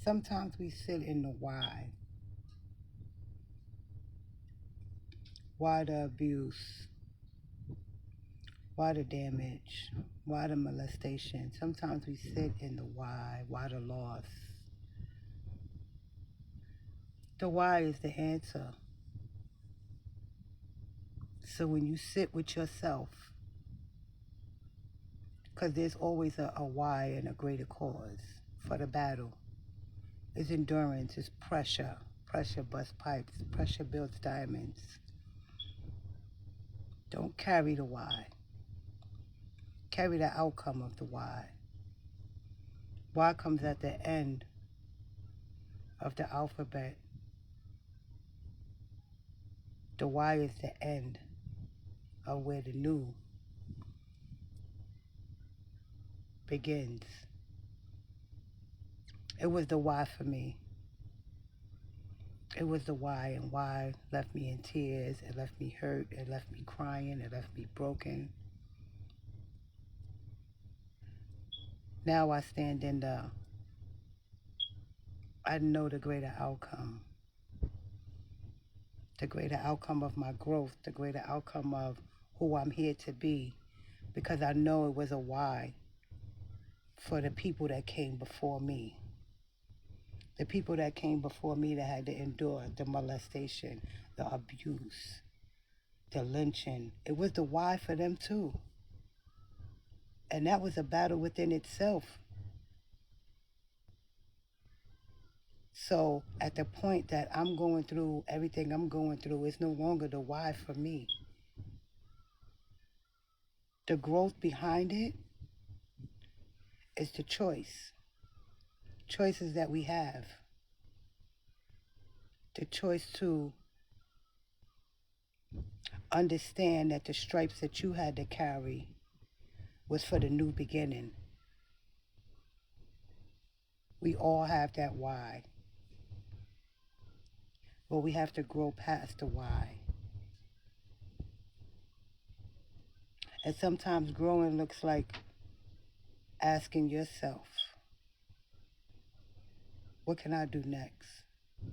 Sometimes we sit in the why. Why the abuse? Why the damage? Why the molestation? Sometimes we sit in the why the loss? The why is the answer. So when you sit with yourself, because there's always a why and a greater cause for the battle. It's endurance, it's pressure. Pressure busts pipes, pressure builds diamonds. Don't carry the why. Carry the outcome of the why. Why comes at the end of the alphabet. The why is the end of where the new begins. It was the why for me. It was the why, and why left me in tears. It left me hurt. It left me crying. It left me broken. Now I stand in I know the greater outcome of my growth, the greater outcome of who I'm here to be, because I know it was a why for the people that came before me. The people that came before me that had to endure the molestation, the abuse, the lynching. It was the why for them too. And that was a battle within itself. So at the point that I'm going through everything I'm going through, it's no longer the why for me. The growth behind it is the choices that we have. The choice to understand that the stripes that you had to carry was for the new beginning. We all have that why, but we have to grow past the why. And sometimes growing looks like asking yourself, what can I do next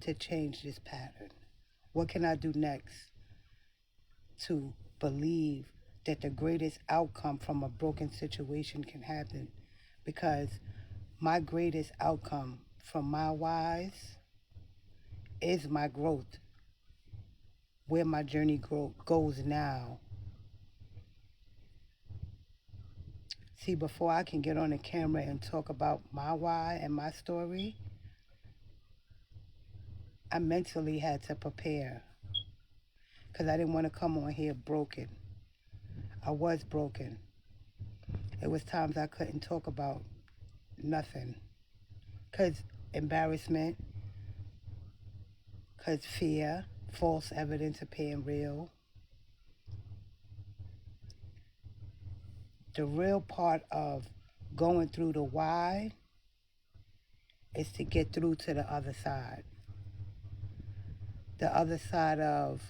to change this pattern? What can I do next to believe that the greatest outcome from a broken situation can happen? Because my greatest outcome from my whys is my growth, where my journey goes now. See, before I can get on the camera and talk about my why and my story, I mentally had to prepare because I didn't want to come on here broken. I was broken. It was times I couldn't talk about nothing because embarrassment, because fear, false evidence appearing real. The real part of going through the why is to get through to the other side. The other side of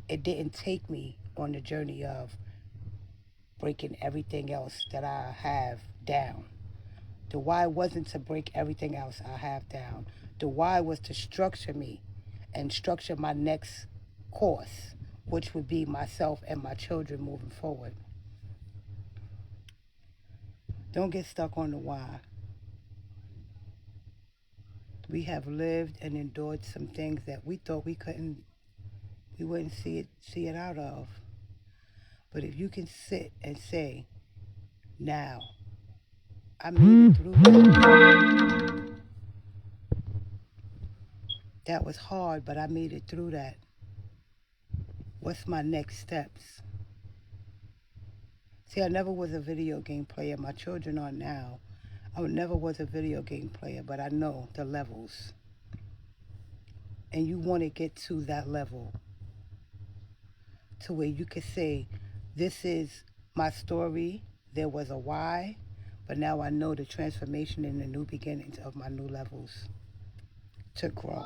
it didn't take me on the journey of breaking everything else that I have down. The why wasn't to break everything else I have down. The why was to structure me and structure my next course, which would be myself and my children moving forward. Don't get stuck on the why. We have lived and endured some things that we thought we wouldn't see it out of. But if you can sit and say, now, I made it through that. That was hard, but I made it through that. What's my next steps? See, I never was a video game player. My children are now. I never was a video game player, but I know the levels. And you want to get to that level to where you could say, this is my story. There was a why, but now I know the transformation and the new beginnings of my new levels to grow.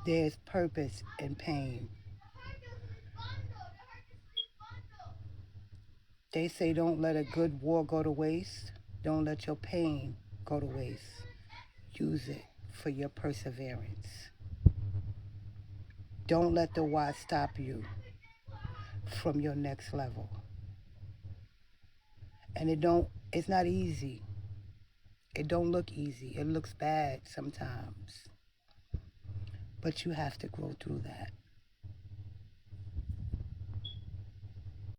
There's purpose in pain. They say don't let a good war go to waste. Don't let your pain go to waste. Use it for your perseverance. Don't let the why stop you from your next level. And it's not easy. It don't look easy. It looks bad sometimes. But you have to grow through that.